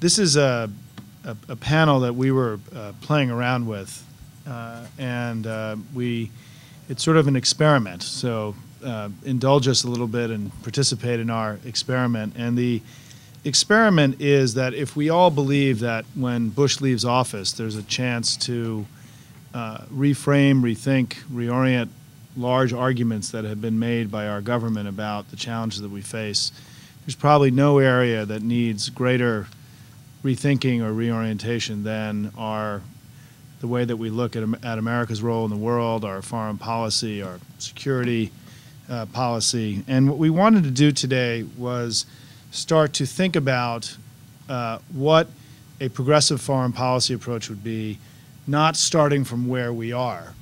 This is a panel that we were playing around with, it's sort of an experiment. So indulge us a little bit and participate in our experiment. And the experiment is that if we all believe that when Bush leaves office, there's a chance to reframe, rethink, reorient large arguments that have been made by our government about the challenges that we face, there's probably no area that needs greater rethinking or reorientation than the way that we look at America's role in the world, our foreign policy, our security policy. And what we wanted to do today was start to think about what a progressive foreign policy approach would be, not starting from where we are,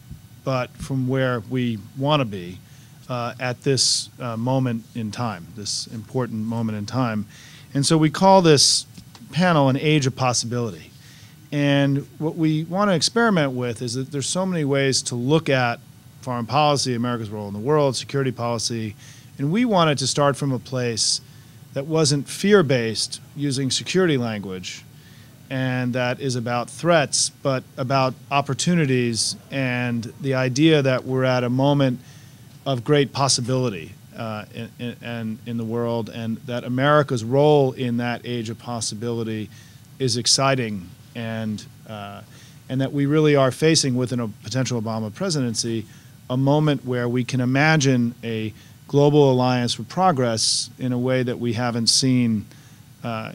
but from where we want to be at this moment in time, this important moment in time. And so we call this panel an age of possibility. And what we want to experiment with is that there's so many ways to look at foreign policy, America's role in the world, security policy, and we wanted to start from a place that wasn't fear-based, using security language, and that is about threats, but about opportunities and the idea that we're at a moment of great possibility in the world, and that America's role in that age of possibility is exciting, and that we really are facing, within a potential Obama presidency, a moment where we can imagine a global alliance for progress in a way that we haven't seen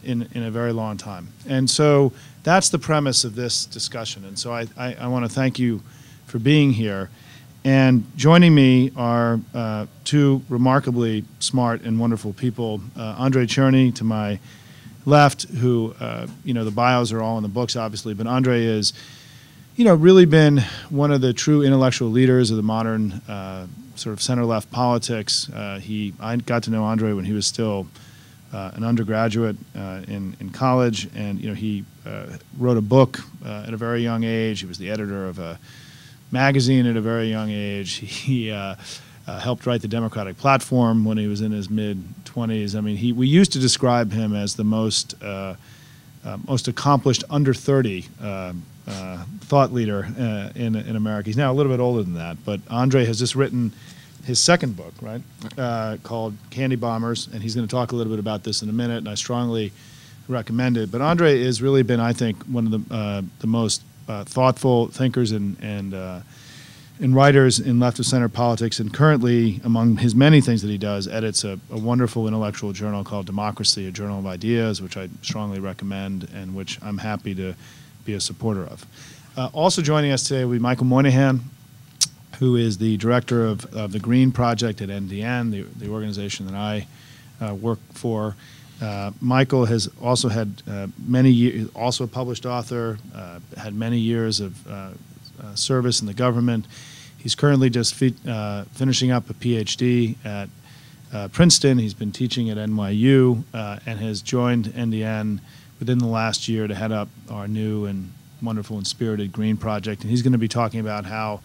in a very long time. And so that's the premise of this discussion. And so I want to thank you for being here. And joining me are two remarkably smart and wonderful people. Andre Cherney to my left, who, the bios are all in the books, obviously, but Andre is, really been one of the true intellectual leaders of the modern sort of center-left politics. I got to know Andre when he was still an undergraduate in college, and he wrote a book at a very young age. He was the editor of a magazine at a very young age. He helped write the Democratic Platform when he was in his mid-20s. I mean, we used to describe him as the most accomplished under 30 thought leader in America. He's now a little bit older than that, but Andre has just written his second book, right, called Candy Bombers, and he's going to talk a little bit about this in a minute, and I strongly recommend it. But Andre has really been, I think, one of the most thoughtful thinkers and writers in left of center politics, and currently, among his many things that he does, edits a wonderful intellectual journal called Democracy, a journal of ideas, which I strongly recommend and which I'm happy to be a supporter of. Also joining us today will be Michael Moynihan, who is the director of the Green Project at NDN, the organization that I work for. Michael has also had many years, also a published author, had many years of service in the government. He's currently just finishing up a PhD at Princeton. He's been teaching at NYU and has joined NDN within the last year to head up our new and wonderful and spirited Green Project. And he's going to be talking about how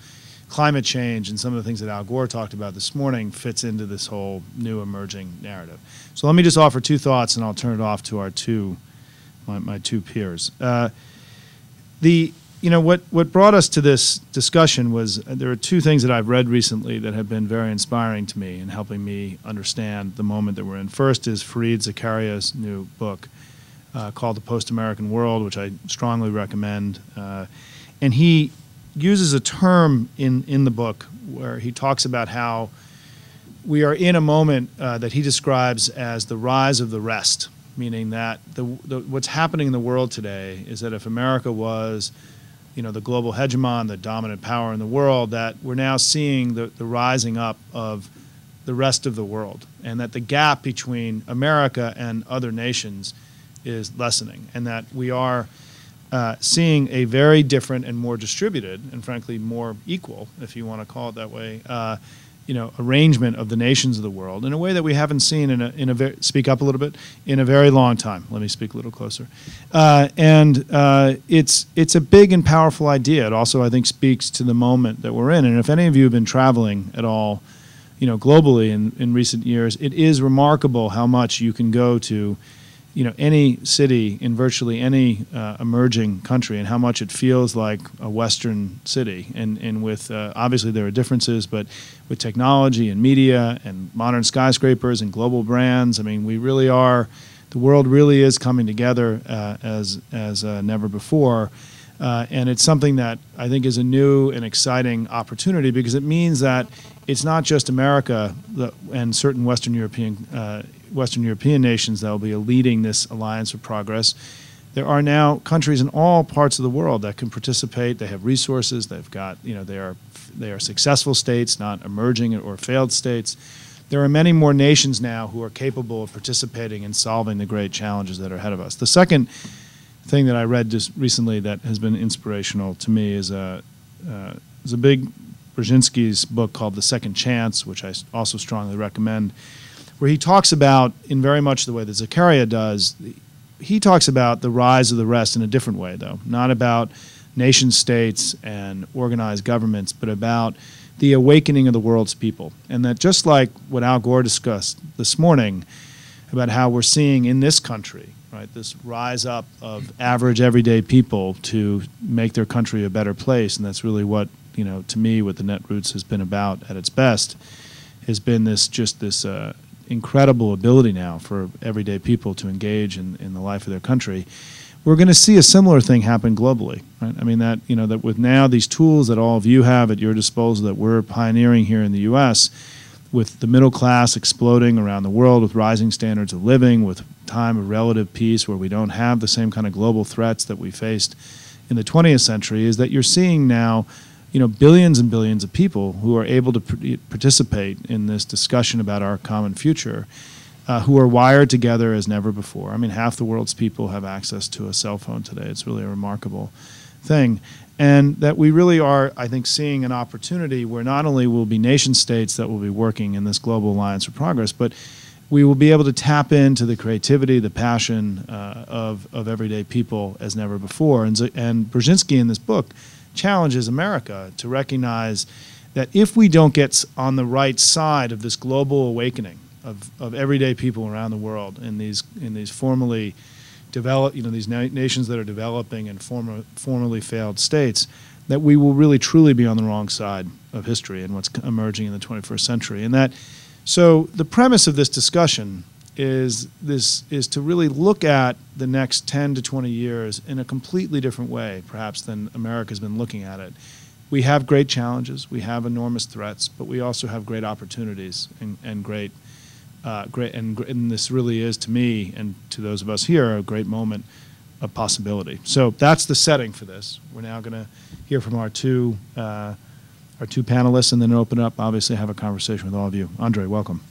climate change and some of the things that Al Gore talked about this morning fits into this whole new emerging narrative. So let me just offer two thoughts, and I'll turn it off to our my two peers. What brought us to this discussion was there are two things that I've read recently that have been very inspiring to me and helping me understand the moment that we're in. First is Fareed Zakaria's new book called The Post-American World, which I strongly recommend. And he uses a term in the book where he talks about how we are in a moment that he describes as the rise of the rest, meaning that what's happening in the world today is that if America was the global hegemon, the dominant power in the world, that we're now seeing the rising up of the rest of the world, and that the gap between America and other nations is lessening, and that we are seeing a very different and more distributed, and frankly more equal, if you want to call it that way, arrangement of the nations of the world in a way that we haven't seen speak up a little bit, in a very long time. Let me speak a little closer. It's a big and powerful idea. It also, I think, speaks to the moment that we're in. And if any of you have been traveling at all, globally in recent years, it is remarkable how much you can go to, any city in virtually any emerging country and how much it feels like a Western city. And with, obviously there are differences, but with technology and media and modern skyscrapers and global brands, I mean, we really are, the world really is coming together as never before. And it's something that I think is a new and exciting opportunity, because it means that it's not just America and certain Western European nations that will be leading this alliance for progress. There are now countries in all parts of the world that can participate. They have resources. They've got, they are successful states, not emerging or failed states. There are many more nations now who are capable of participating in solving the great challenges that are ahead of us. The second thing that I read just recently that has been inspirational to me is a big Brzezinski's book called The Second Chance, which I also strongly recommend, where he talks about, in very much the way that Zakaria does, he talks about the rise of the rest in a different way, though, not about nation states and organized governments, but about the awakening of the world's people. And that just like what Al Gore discussed this morning about how we're seeing in this country, right, this rise up of average everyday people to make their country a better place, and that's really what, to me, what the Netroots has been about at its best, has been this incredible ability now for everyday people to engage in the life of their country. We're going to see a similar thing happen globally, right? I mean, that, that with now these tools that all of you have at your disposal that we're pioneering here in the U.S., with the middle class exploding around the world, with rising standards of living, with time of relative peace where we don't have the same kind of global threats that we faced in the 20th century, is that you're seeing now, billions and billions of people who are able to participate in this discussion about our common future, who are wired together as never before. I mean, half the world's people have access to a cell phone today. It's really a remarkable thing. And that we really are, I think, seeing an opportunity where not only will be nation states that will be working in this global alliance for progress, but we will be able to tap into the creativity, the passion of everyday people as never before. And Brzezinski in this book challenges America to recognize that if we don't get on the right side of this global awakening of everyday people around the world in these formerly develop, these nations that are developing and formerly failed states, that we will really truly be on the wrong side of history and what's emerging in the 21st century. And that, so the premise of this discussion is to really look at the next 10 to 20 years in a completely different way, perhaps, than America's been looking at it. We have great challenges, we have enormous threats, but we also have great opportunities and great. And this really is, to me and to those of us here, a great moment of possibility. So that's the setting for this. We're now going to hear from our two panelists, and then open up, obviously, have a conversation with all of you. Andre, welcome.